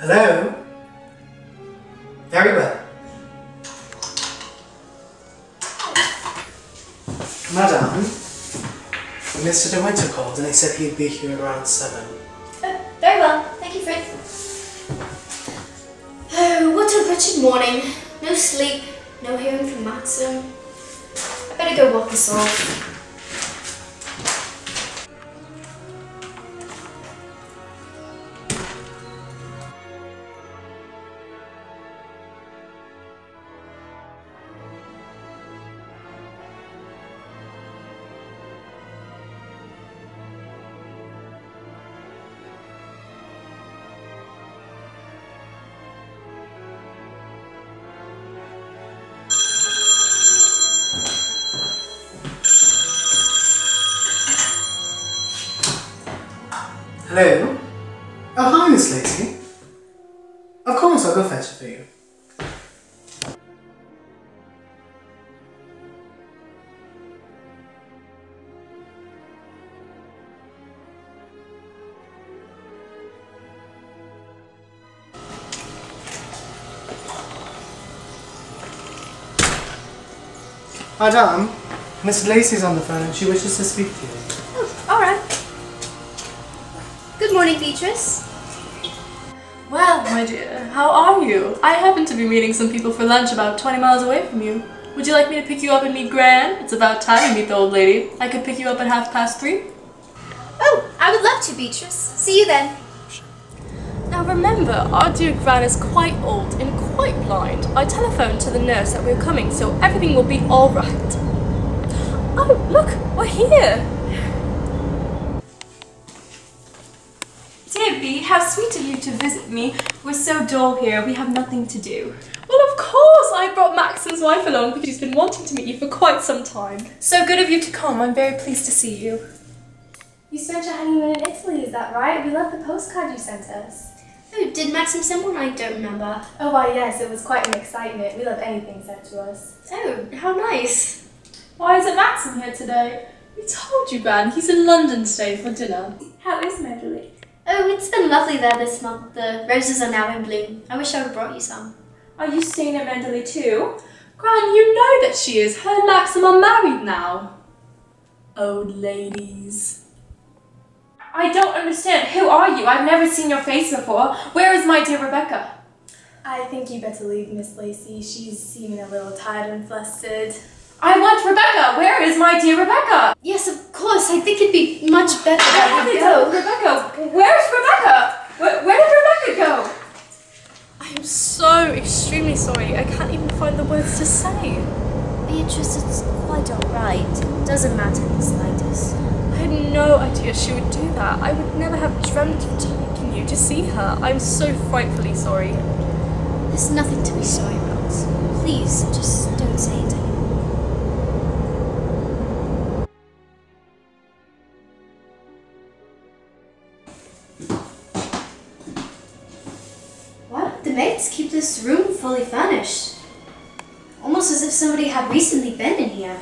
Hello? Very well. Madame, Mr. De Winter called and he said he'd be here around 7. Very well. Thank you, Fritz. Oh, what a wretched morning. No sleep, no hearing from Maxim. I better go walk this off. Hello? Oh, hi, Miss Lacey. Of course, I'll go fetch it for you. Madame, Miss Lacey's on the phone and she wishes to speak to you. Oh, alright. Good morning, Beatrice. Well, my dear, how are you? I happen to be meeting some people for lunch about 20 miles away from you. Would you like me to pick you up and meet Gran? It's about time you meet the old lady. I could pick you up at 3:30. Oh, I would love to, Beatrice. See you then. Now remember, our dear Gran is quite old and quite blind. I telephoned to the nurse that we're coming, so everything will be alright. Oh, look, we're here! Dear Bee, how sweet of you to visit me. We're so dull here, we have nothing to do. Well, of course, I brought Maxim's wife along because she's been wanting to meet you for quite some time. So good of you to come, I'm very pleased to see you. You spent your honeymoon in Italy, is that right? We love the postcard you sent us. Oh, did Maxim send one? I don't remember. Oh, why yes, it was quite an excitement. We love anything sent to us. Oh, how nice. Why isn't Maxim here today? We told you, Gran, he's in London today for dinner. How is Medley? Oh, it's been lovely there this month. The roses are now in bloom. I wish I would have brought you some. Are you staying at Mendeley too? Gran, you know that she is. Her and Maxim are married now. Old ladies. I don't understand. Who are you? I've never seen your face before. Where is my dear Rebecca? I think you better leave Miss Lacey. She's seeming a little tired and flustered. I want Rebecca. Where is my dear Rebecca? Yes, of course. I think it'd be much better that we go. go. Rebecca. Where's Rebecca? Where did Rebecca go? I'm so extremely sorry. I can't even find the words to say. Beatrice, it's quite alright. Doesn't matter in the slightest. I had no idea she would do that. I would never have dreamt of taking you to see her. I'm so frightfully sorry. There's nothing to be sorry about. Please, just don't say it anymore. Why would the maids keep this room fully furnished? Almost as if somebody had recently been in here.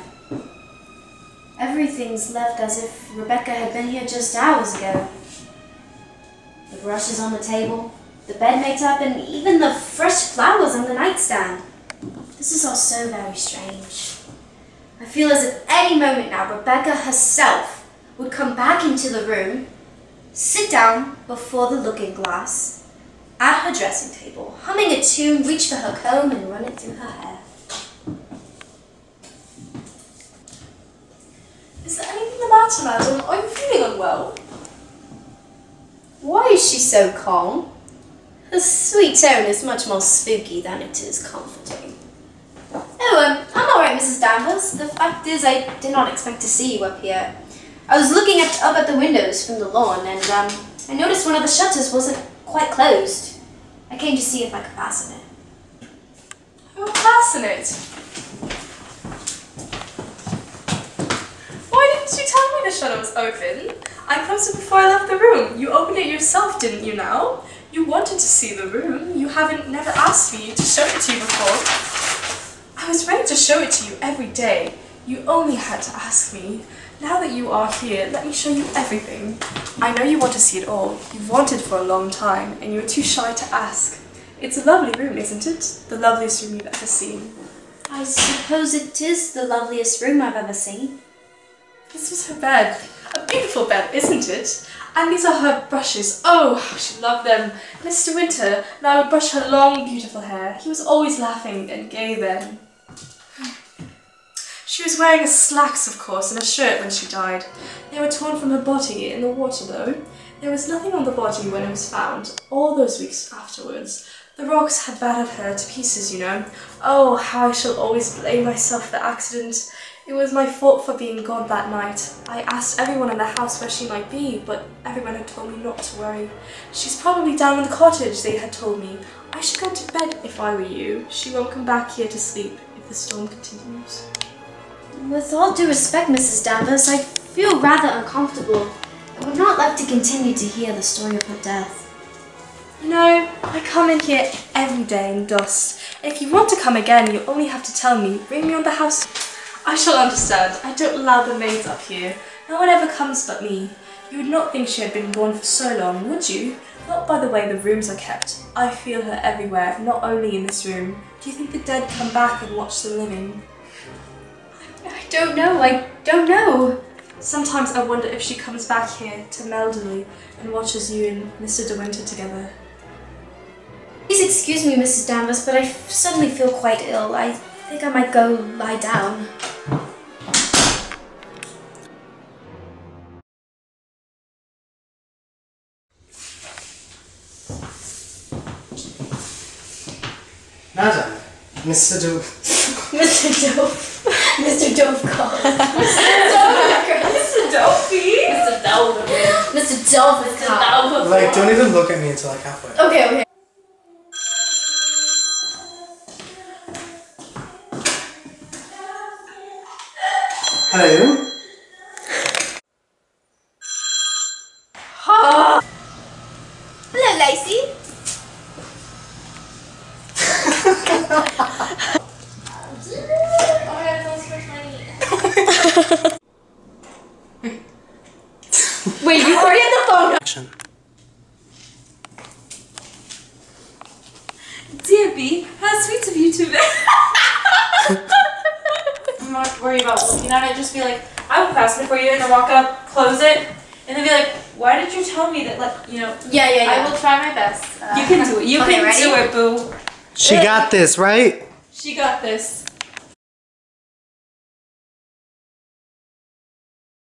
Everything's left as if Rebecca had been here just hours ago. The brushes on the table, the bed made up, and even the fresh flowers on the nightstand. This is all so very strange. I feel as if any moment now Rebecca herself would come back into the room, sit down before the looking glass, at her dressing table, humming a tune, reach for her comb and run it through her hair. Is there anything the matter, madam? Are you feeling unwell? Why is she so calm? Her sweet tone is much more spooky than it is comforting. Oh, I'm alright, Mrs. Danvers. The fact is, I did not expect to see you up here. I was looking up at the windows from the lawn, and I noticed one of the shutters wasn't quite closed. I came to see if I could fasten it. Who will fasten it? Why didn't you tell me the shutter was open? I closed it before I left the room. You opened it yourself, didn't you now? You wanted to see the room. You haven't never asked me to show it to you before. I was ready to show it to you every day. You only had to ask me. Now that you are here, let me show you everything. I know you want to see it all. You've wanted for a long time, and you were too shy to ask. It's a lovely room, isn't it? The loveliest room you've ever seen. I suppose it is the loveliest room I've ever seen. This was her bed. A beautiful bed, isn't it? And these are her brushes. Oh, how she loved them. Mr. Winter and I would brush her long, beautiful hair. He was always laughing and gay then. She was wearing slacks, of course, and a shirt when she died. They were torn from her body in the water, though. There was nothing on the body when it was found, all those weeks afterwards. The rocks had battered her to pieces, you know. Oh, how I shall always blame myself for the accident. It was my fault for being gone that night. I asked everyone in the house where she might be, but everyone had told me not to worry. She's probably down in the cottage, they had told me. I should go to bed if I were you. She won't come back here to sleep if the storm continues. With all due respect, Mrs. Danvers, I feel rather uncomfortable. I would not like to continue to hear the story of her death. You know, I come in here every day in dust, and if you want to come again, you only have to tell me. Ring me on the house. I shall understand. I don't allow the maids up here. No one ever comes but me. You would not think she had been gone for so long, would you? Not by the way the rooms are kept. I feel her everywhere, not only in this room. Do you think the dead come back and watch the living? I don't know. Sometimes I wonder if she comes back here to Melderley and watches you and Mr. De Winter together. Please excuse me, Mrs. Danvers, but I suddenly feel quite ill. I think I might go lie down. Madam, Mr. Dove. Mr. Dove. Mr. Dove called. Mr. Delphi! Mr. Dove. Mr. Dove is called. Like, don't even look at me until like halfway. Okay. Hello? Hello, Lacey. Wait, you already had the phone? Action. Dear B, how sweet of you to I'm not worried about looking at it, just be like, I will pass it for you, and then walk up, close it, and then be like, why did you tell me that, like, you know, Yeah. I will try my best. You can do it. You Okay, can ready? do it, boo. She got this, right? She got this.